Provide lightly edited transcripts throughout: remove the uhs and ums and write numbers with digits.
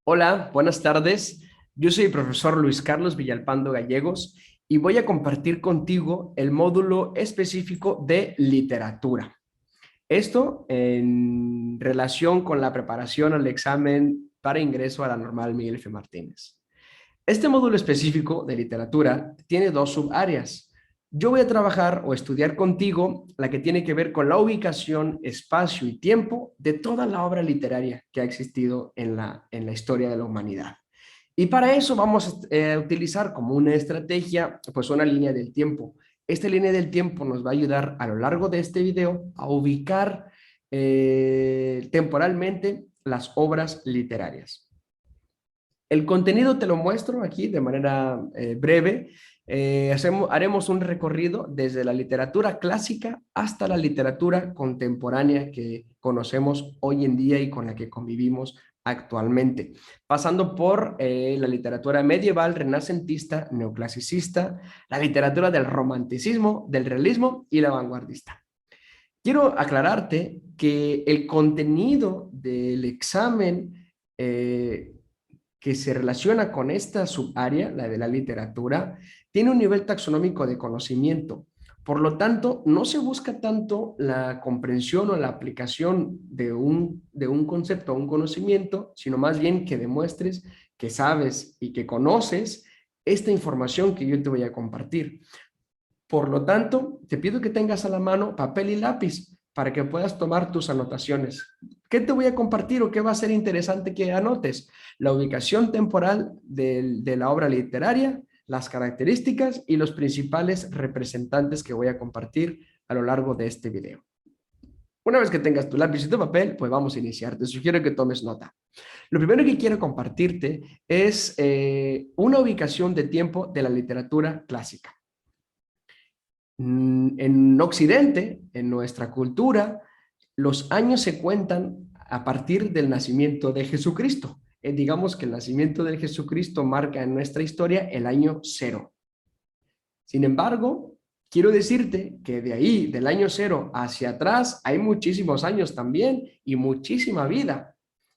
Hola, buenas tardes. Yo soy el profesor Luis Carlos Villalpando Gallegos y voy a compartir contigo el módulo específico de literatura. Esto en relación con la preparación al examen para ingreso a la normal Miguel F. Martínez. Este módulo específico de literatura tiene dos subáreas. Yo voy a trabajar o estudiar contigo la que tiene que ver con la ubicación, espacio y tiempo de toda la obra literaria que ha existido en la historia de la humanidad. Y para eso vamos a utilizar como una estrategia, pues una línea del tiempo. Esta línea del tiempo nos va a ayudar a lo largo de este video a ubicar temporalmente las obras literarias. El contenido te lo muestro aquí de manera breve. Haremos un recorrido desde la literatura clásica hasta la literatura contemporánea que conocemos hoy en día y con la que convivimos actualmente, pasando por la literatura medieval, renacentista, neoclasicista, la literatura del romanticismo, del realismo y la vanguardista. Quiero aclararte que el contenido del examen eh, que se relaciona con esta subárea, la de la literatura, tiene un nivel taxonómico de conocimiento. Por lo tanto, no se busca tanto la comprensión o la aplicación de un concepto o un conocimiento, sino más bien que demuestres que sabes y que conoces esta información que yo te voy a compartir. Por lo tanto, te pido que tengas a la mano papel y lápiz para que puedas tomar tus anotaciones. ¿Qué te voy a compartir o qué va a ser interesante que anotes? La ubicación temporal de la obra literaria, las características y los principales representantes que voy a compartir a lo largo de este video. Una vez que tengas tu lápiz y tu papel, pues vamos a iniciar. Te sugiero que tomes nota. Lo primero que quiero compartirte es una ubicación de tiempo de la literatura clásica. En Occidente, en nuestra cultura, los años se cuentan a partir del nacimiento de Jesucristo. Digamos que el nacimiento de Jesucristo marca en nuestra historia el año cero. Sin embargo, quiero decirte que de ahí, del año cero hacia atrás, hay muchísimos años también y muchísima vida.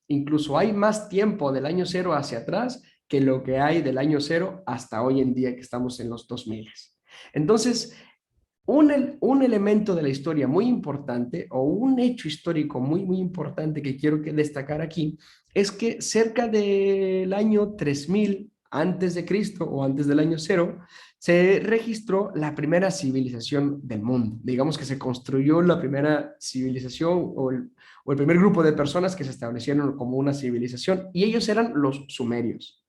Incluso hay más tiempo del año cero hacia atrás que lo que hay del año cero hasta hoy en día que estamos en los 2000. Entonces, un elemento de la historia muy importante o un hecho histórico muy importante que quiero destacar aquí es que cerca del año 3000 antes de Cristo o antes del año cero se registró la primera civilización del mundo. Digamos que se construyó la primera civilización o el primer grupo de personas que se establecieron como una civilización y ellos eran los sumerios.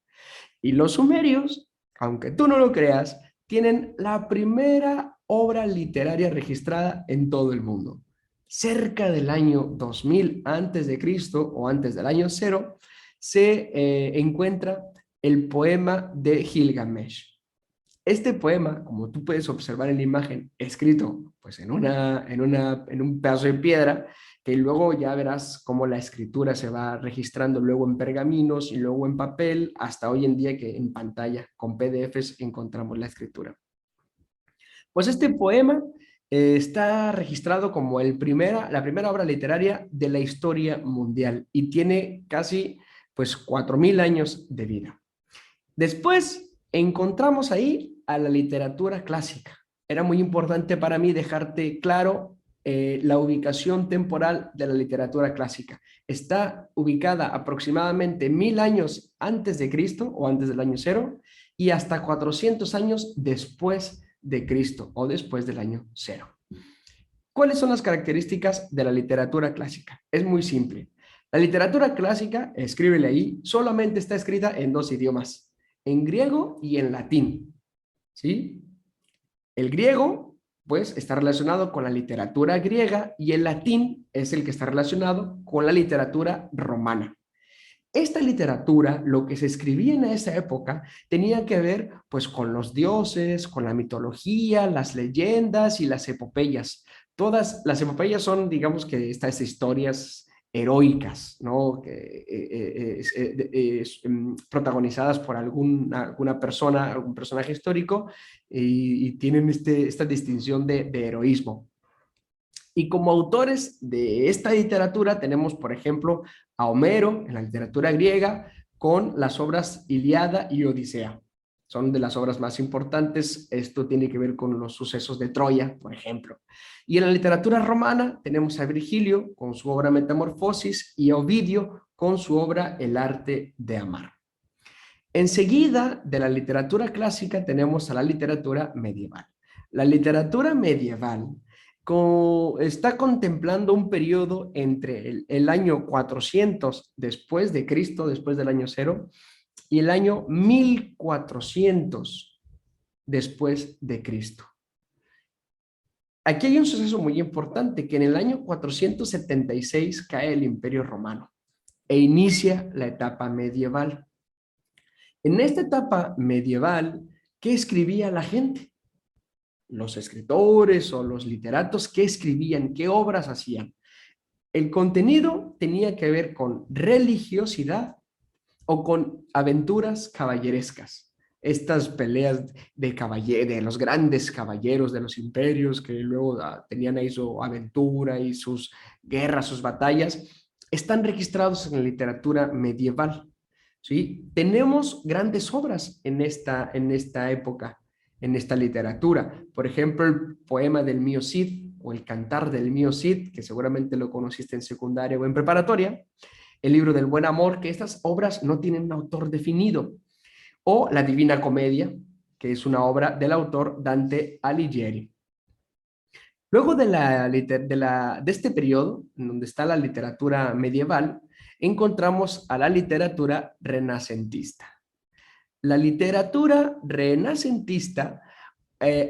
Y los sumerios, aunque tú no lo creas, tienen la primera obra literaria registrada en todo el mundo. Cerca del año 2000 antes de Cristo o antes del año cero se encuentra el poema de Gilgamesh. Este poema, como tú puedes observar en la imagen, escrito pues en un pedazo de piedra, que luego ya verás cómo la escritura se va registrando luego en pergaminos y luego en papel, hasta hoy en día que en pantalla con PDFs encontramos la escritura. Pues este poema está registrado como la primera obra literaria de la historia mundial y tiene casi pues 4000 años de vida. Después encontramos ahí a la literatura clásica. Era muy importante para mí dejarte claro la ubicación temporal de la literatura clásica. Está ubicada aproximadamente 1000 años antes de Cristo o antes del año cero y hasta 400 años después de Cristo o después del año cero. ¿Cuáles son las características de la literatura clásica? Es muy simple. La literatura clásica, escríbele ahí, solamente está escrita en dos idiomas, en griego y en latín. ¿Sí? El griego, pues, está relacionado con la literatura griega y el latín es el que está relacionado con la literatura romana. Esta literatura, lo que se escribía en esa época, tenía que ver pues con los dioses, con la mitología, las leyendas y las epopeyas. Todas las epopeyas son, digamos que estas historias heroicas, ¿no? Protagonizadas por alguna persona, algún personaje histórico, y tienen esta distinción de heroísmo. Y como autores de esta literatura tenemos, por ejemplo, a Homero en la literatura griega con las obras Ilíada y Odisea. Son de las obras más importantes. Esto tiene que ver con los sucesos de Troya, por ejemplo. Y en la literatura romana tenemos a Virgilio con su obra Metamorfosis y a Ovidio con su obra El arte de amar. Enseguida de la literatura clásica tenemos a la literatura medieval. La literatura medieval está contemplando un periodo entre el año 400 después de Cristo, después del año cero, y el año 1400 después de Cristo. Aquí hay un suceso muy importante, que en el año 476 cae el Imperio Romano e inicia la etapa medieval. En esta etapa medieval, ¿qué escribía la gente? Los escritores o los literatos, ¿qué escribían? ¿Qué obras hacían? El contenido tenía que ver con religiosidad o con aventuras caballerescas. Estas peleas de los grandes caballeros de los imperios que luego tenían ahí su aventura y sus guerras, sus batallas, están registrados en la literatura medieval. ¿Sí? Tenemos grandes obras en esta época, en esta literatura. Por ejemplo, el poema del Mío Cid o el cantar del Mío Cid, que seguramente lo conociste en secundaria o en preparatoria. El libro del Buen Amor, que estas obras no tienen un autor definido. O la Divina Comedia, que es una obra del autor Dante Alighieri. Luego de este periodo, en donde está la literatura medieval, encontramos a la literatura renacentista. La literatura renacentista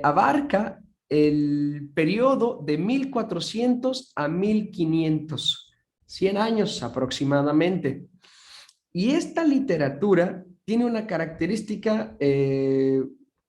abarca el periodo de 1400 a 1500, 100 años aproximadamente. Y esta literatura tiene una característica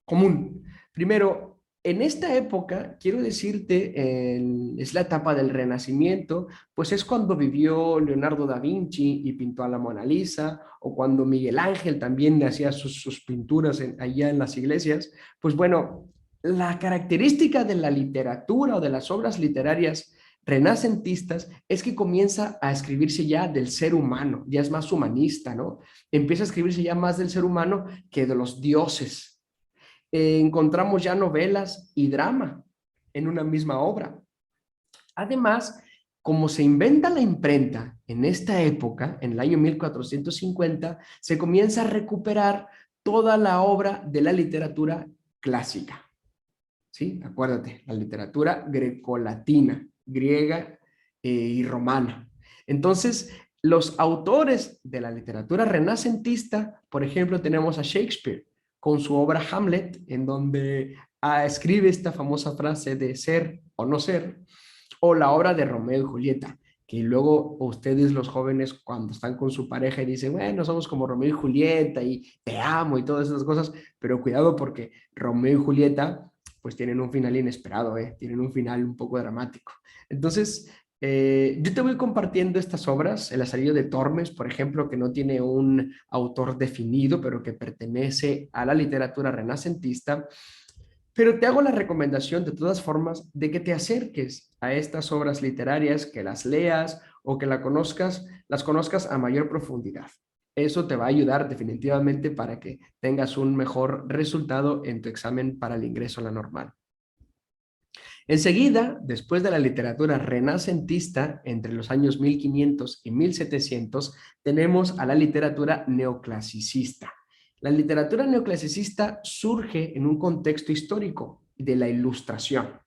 común. Primero, en esta época, quiero decirte, es la etapa del Renacimiento, pues es cuando vivió Leonardo da Vinci y pintó a la Mona Lisa, o cuando Miguel Ángel también hacía sus pinturas allá en las iglesias. Pues bueno, la característica de la literatura o de las obras literarias renacentistas es que comienza a escribirse ya del ser humano, ya es más humanista, ¿no? Empieza a escribirse ya más del ser humano que de los dioses. Encontramos ya novelas y drama en una misma obra. Además, como se inventa la imprenta en esta época, en el año 1450, se comienza a recuperar toda la obra de la literatura clásica. ¿Sí? Acuérdate, la literatura grecolatina, griega y romana. Entonces, los autores de la literatura renacentista, por ejemplo, tenemos a Shakespeare con su obra Hamlet, en donde escribe esta famosa frase de ser o no ser, o la obra de Romeo y Julieta, que luego ustedes los jóvenes cuando están con su pareja y dicen, bueno, somos como Romeo y Julieta y te amo y todas esas cosas, pero cuidado porque Romeo y Julieta pues tienen un final inesperado, tienen un final un poco dramático. Entonces, yo te voy compartiendo estas obras, El Lazarillo de Tormes, por ejemplo, que no tiene un autor definido, pero que pertenece a la literatura renacentista, pero te hago la recomendación de todas formas de que te acerques a estas obras literarias, que las leas o que las conozcas a mayor profundidad. Eso te va a ayudar definitivamente para que tengas un mejor resultado en tu examen para el ingreso a la normal. Enseguida, después de la literatura renacentista, entre los años 1500 y 1700, tenemos a la literatura neoclasicista. La literatura neoclasicista surge en un contexto histórico de la Ilustración,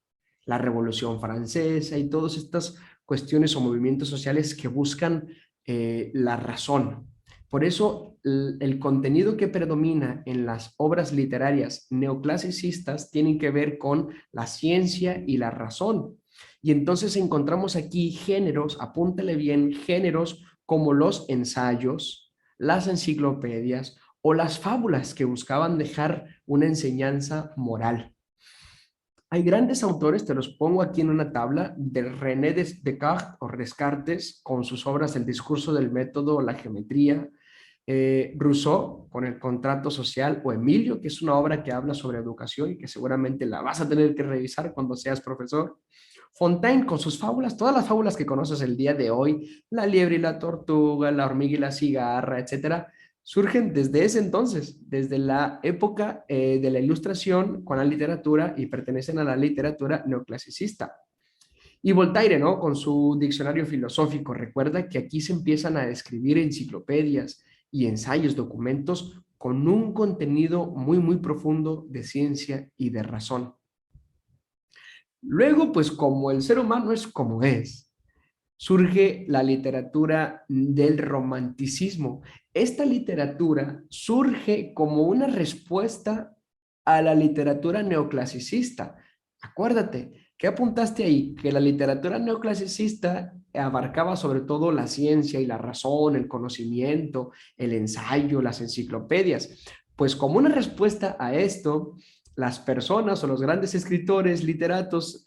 la Revolución Francesa y todas estas cuestiones o movimientos sociales que buscan la razón. Por eso, el contenido que predomina en las obras literarias neoclasicistas tienen que ver con la ciencia y la razón. Y entonces encontramos aquí géneros, apúntale bien, géneros como los ensayos, las enciclopedias o las fábulas que buscaban dejar una enseñanza moral. Hay grandes autores, te los pongo aquí en una tabla, de René Descartes o Descartes, con sus obras El discurso del método, la geometría, Rousseau con el contrato social, o Emilio, que es una obra que habla sobre educación y que seguramente la vas a tener que revisar cuando seas profesor. Fontaine con sus fábulas, todas las fábulas que conoces el día de hoy, la liebre y la tortuga, la hormiga y la cigarra, etcétera, surgen desde ese entonces, desde la época de la Ilustración con la literatura, y pertenecen a la literatura neoclasicista. Y Voltaire, ¿no? Con su diccionario filosófico, recuerda que aquí se empiezan a escribir enciclopedias y ensayos, documentos con un contenido muy, muy profundo de ciencia y de razón. Luego, pues como el ser humano es como es, surge la literatura del romanticismo. Esta literatura surge como una respuesta a la literatura neoclasicista. Acuérdate, ¿qué apuntaste ahí? Que la literatura neoclasicista abarcaba sobre todo la ciencia y la razón, el conocimiento, el ensayo, las enciclopedias. Pues como una respuesta a esto, las personas o los grandes escritores, literatos,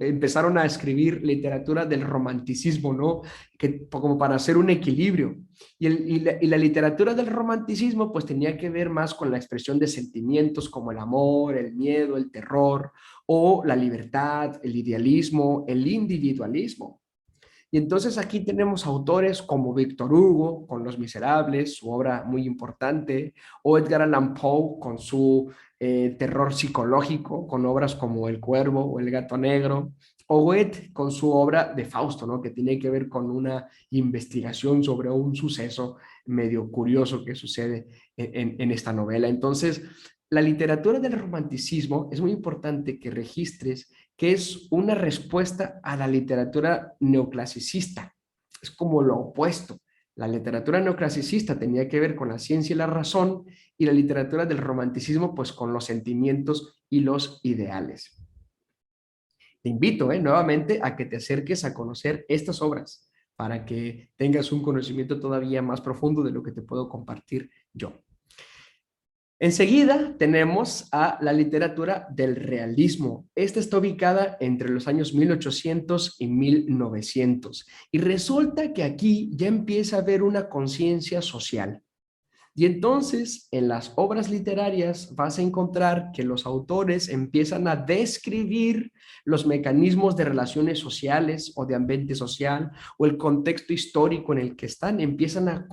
empezaron a escribir literatura del romanticismo, ¿no? Que, como para hacer un equilibrio. Y la literatura del romanticismo pues tenía que ver más con la expresión de sentimientos como el amor, el miedo, el terror, o la libertad, el idealismo, el individualismo. Y entonces aquí tenemos autores como Víctor Hugo con Los Miserables, su obra muy importante, o Edgar Allan Poe con su terror psicológico, con obras como El Cuervo o El Gato Negro, o Goethe con su obra de Fausto, ¿no? Que tiene que ver con una investigación sobre un suceso medio curioso que sucede en esta novela. Entonces, la literatura del romanticismo es muy importante que registres que es una respuesta a la literatura neoclasicista. Es como lo opuesto. La literatura neoclasicista tenía que ver con la ciencia y la razón, y la literatura del romanticismo pues con los sentimientos y los ideales. Te invito nuevamente a que te acerques a conocer estas obras para que tengas un conocimiento todavía más profundo de lo que te puedo compartir yo. Enseguida tenemos a la literatura del realismo. Esta está ubicada entre los años 1800 y 1900. Y resulta que aquí ya empieza a haber una conciencia social. Y entonces, en las obras literarias vas a encontrar que los autores empiezan a describir los mecanismos de relaciones sociales o de ambiente social, o el contexto histórico en el que están. Empiezan a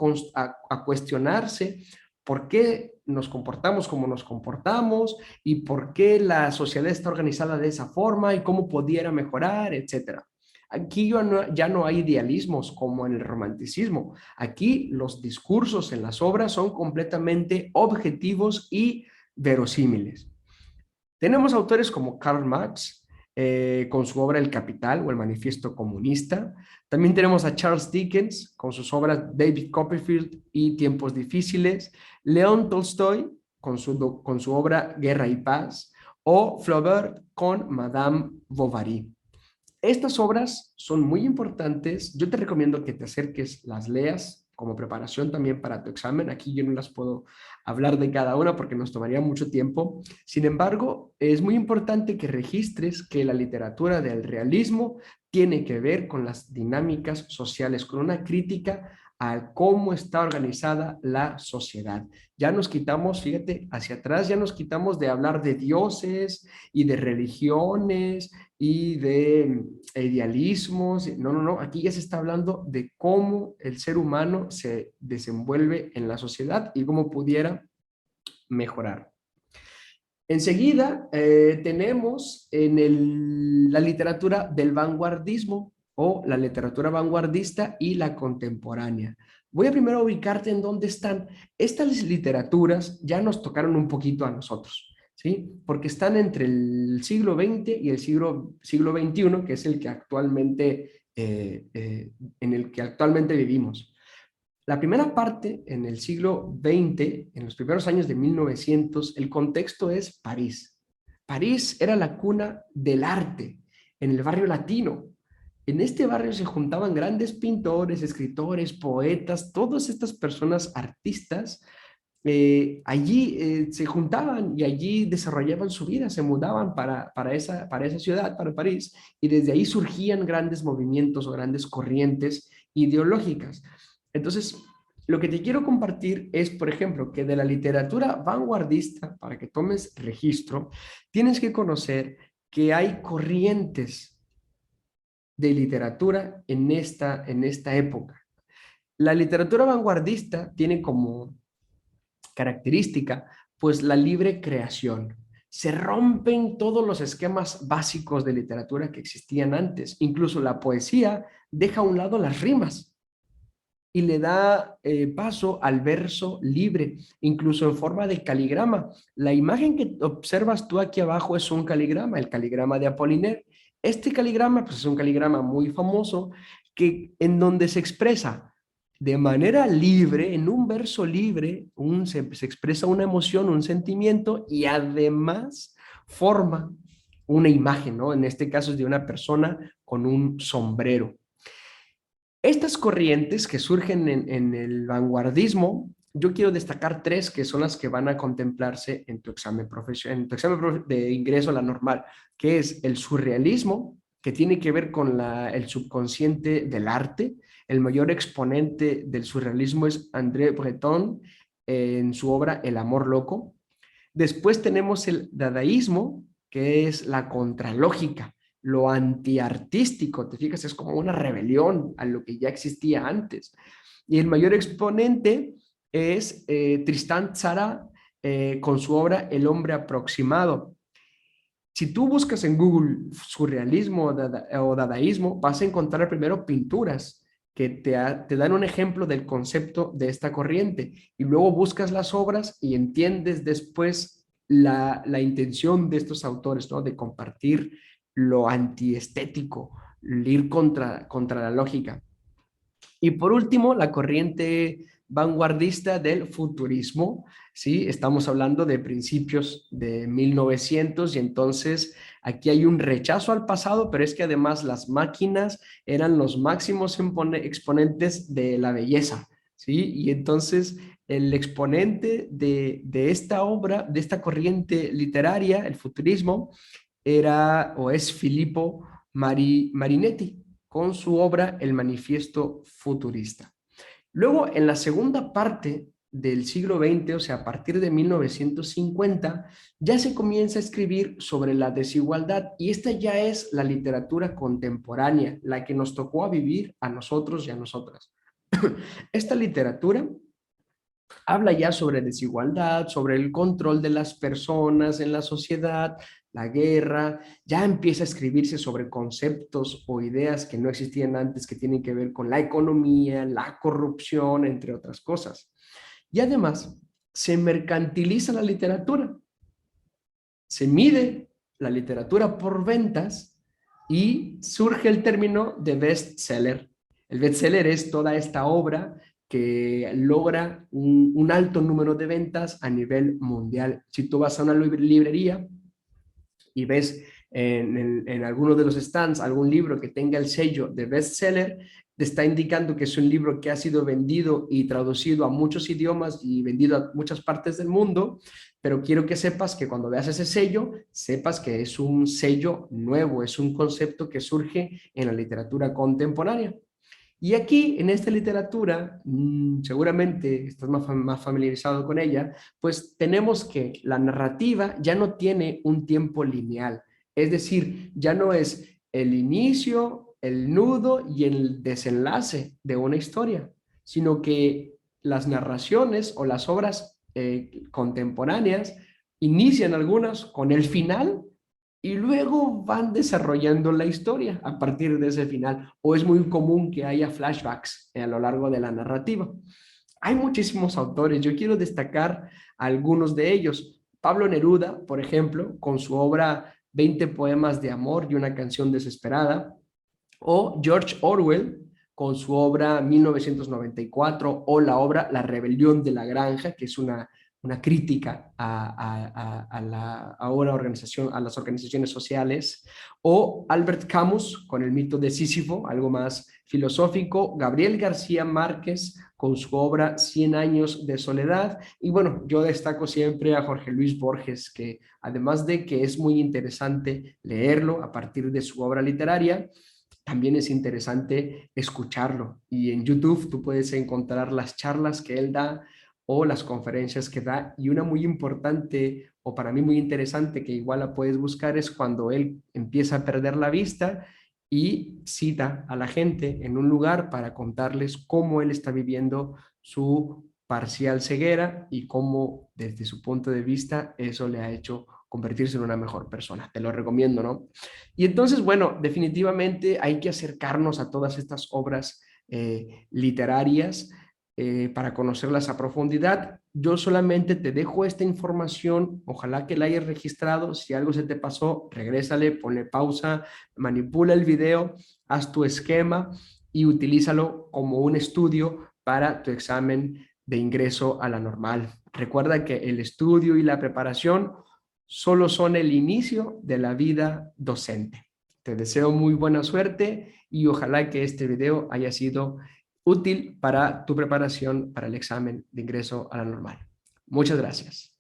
cuestionarse por qué nos comportamos como nos comportamos, y por qué la sociedad está organizada de esa forma y cómo pudiera mejorar, etcétera. Aquí ya no hay idealismos como en el romanticismo. Aquí los discursos en las obras son completamente objetivos y verosímiles. Tenemos autores como Karl Marx, con su obra El Capital o El Manifiesto Comunista. También tenemos a Charles Dickens con sus obras David Copperfield y Tiempos Difíciles. León Tolstoy con su obra Guerra y Paz. O Flaubert con Madame Bovary. Estas obras son muy importantes. Yo te recomiendo que te acerques, las leas como preparación también para tu examen. Aquí yo no las puedo hablar de cada una porque nos tomaría mucho tiempo. Sin embargo, es muy importante que registres que la literatura del realismo tiene que ver con las dinámicas sociales, con una crítica a cómo está organizada la sociedad. Ya nos quitamos, fíjate, hacia atrás, ya nos quitamos de hablar de dioses y de religiones y de idealismos. No, no, no, aquí ya se está hablando de cómo el ser humano se desenvuelve en la sociedad y cómo pudiera mejorar. Enseguida tenemos en la literatura del vanguardismo, o la literatura vanguardista y la contemporánea. Voy a primero ubicarte en dónde están. Estas literaturas ya nos tocaron un poquito a nosotros, ¿sí? Porque están entre el siglo XX y el siglo XXI, que es el que actualmente, en el que actualmente vivimos. La primera parte, en el siglo XX, en los primeros años de 1900, el contexto es París. París era la cuna del arte en el barrio latino. En este barrio se juntaban grandes pintores, escritores, poetas, todas estas personas artistas allí se juntaban y allí desarrollaban su vida, se mudaban para esa ciudad, para París, y desde ahí surgían grandes movimientos o grandes corrientes ideológicas. Entonces, lo que te quiero compartir es, por ejemplo, que de la literatura vanguardista, para que tomes registro, tienes que conocer que hay corrientes de literatura en esta época. La literatura vanguardista tiene como característica, pues la libre creación. Se rompen todos los esquemas básicos de literatura que existían antes. Incluso la poesía deja a un lado las rimas y le da paso al verso libre, incluso en forma de caligrama. La imagen que observas tú aquí abajo es un caligrama, el caligrama de Apollinaire. Este caligrama, pues es un caligrama muy famoso que en donde se expresa de manera libre, en un verso libre, se expresa una emoción, un sentimiento y además forma una imagen, ¿no? En este caso es de una persona con un sombrero. Estas corrientes que surgen en el vanguardismo, yo quiero destacar tres que son las que van a contemplarse en tu examen profesional, en tu examen de ingreso a la normal, que es el surrealismo, que tiene que ver con el subconsciente del arte. El mayor exponente del surrealismo es André Breton en su obra El amor loco. Después tenemos el dadaísmo, que es la contralógica, lo antiartístico, te fijas, es como una rebelión a lo que ya existía antes. Y el mayor exponente es Tristán Tzara con su obra El hombre aproximado. Si tú buscas en Google surrealismo o dadaísmo, vas a encontrar primero pinturas que te dan un ejemplo del concepto de esta corriente y luego buscas las obras y entiendes después la intención de estos autores, ¿no? De compartir lo antiestético, ir contra la lógica. Y por último, la corriente vanguardista del futurismo, ¿sí? Estamos hablando de principios de 1900 y entonces aquí hay un rechazo al pasado, pero es que además las máquinas eran los máximos exponentes de la belleza, ¿sí? Y entonces el exponente de esta obra, de esta corriente literaria, el futurismo, era o es Filippo Marinetti con su obra El Manifiesto Futurista. Luego, en la segunda parte del siglo XX, o sea, a partir de 1950, ya se comienza a escribir sobre la desigualdad y esta ya es la literatura contemporánea, la que nos tocó a vivir a nosotros y a nosotras. Esta literatura habla ya sobre desigualdad, sobre el control de las personas en la sociedad, la guerra, ya empieza a escribirse sobre conceptos o ideas que no existían antes que tienen que ver con la economía, la corrupción, entre otras cosas. Y además, se mercantiliza la literatura, se mide la literatura por ventas y surge el término de bestseller. El bestseller es toda esta obra que logra un alto número de ventas a nivel mundial. Si tú vas a una librería y ves en alguno de los stands algún libro que tenga el sello de bestseller, te está indicando que es un libro que ha sido vendido y traducido a muchos idiomas y vendido a muchas partes del mundo, pero quiero que sepas que cuando veas ese sello, sepas que es un sello nuevo, es un concepto que surge en la literatura contemporánea. Y aquí, en esta literatura, seguramente estás más familiarizado con ella, pues tenemos que la narrativa ya no tiene un tiempo lineal. Es decir, ya no es el inicio, el nudo y el desenlace de una historia, sino que las narraciones o las obras contemporáneas inician algunas con el final y luego van desarrollando la historia a partir de ese final. O es muy común que haya flashbacks a lo largo de la narrativa. Hay muchísimos autores, yo quiero destacar algunos de ellos. Pablo Neruda, por ejemplo, con su obra 20 poemas de amor y una canción desesperada, o George Orwell con su obra 1994 o la obra La rebelión de la granja, que es una crítica a las organizaciones sociales, o Albert Camus con el mito de Sísifo, algo más filosófico, Gabriel García Márquez con su obra 100 años de soledad. Y bueno, yo destaco siempre a Jorge Luis Borges, que además de que es muy interesante leerlo a partir de su obra literaria, también es interesante escucharlo. Y en YouTube tú puedes encontrar las charlas que él da o las conferencias que da. Y una muy importante, o para mí muy interesante, que igual la puedes buscar, es cuando él empieza a perder la vista y cita a la gente en un lugar para contarles cómo él está viviendo su parcial ceguera y cómo desde su punto de vista eso le ha hecho convertirse en una mejor persona. Te lo recomiendo, ¿no? Y entonces, bueno, definitivamente hay que acercarnos a todas estas obras literarias para conocerlas a profundidad. Yo solamente te dejo esta información, ojalá que la hayas registrado. Si algo se te pasó, regrésale, ponle pausa, manipula el video, haz tu esquema y utilízalo como un estudio para tu examen de ingreso a la normal. Recuerda que el estudio y la preparación solo son el inicio de la vida docente. Te deseo muy buena suerte y ojalá que este video haya sido útil para tu preparación para el examen de ingreso a la normal. Muchas gracias.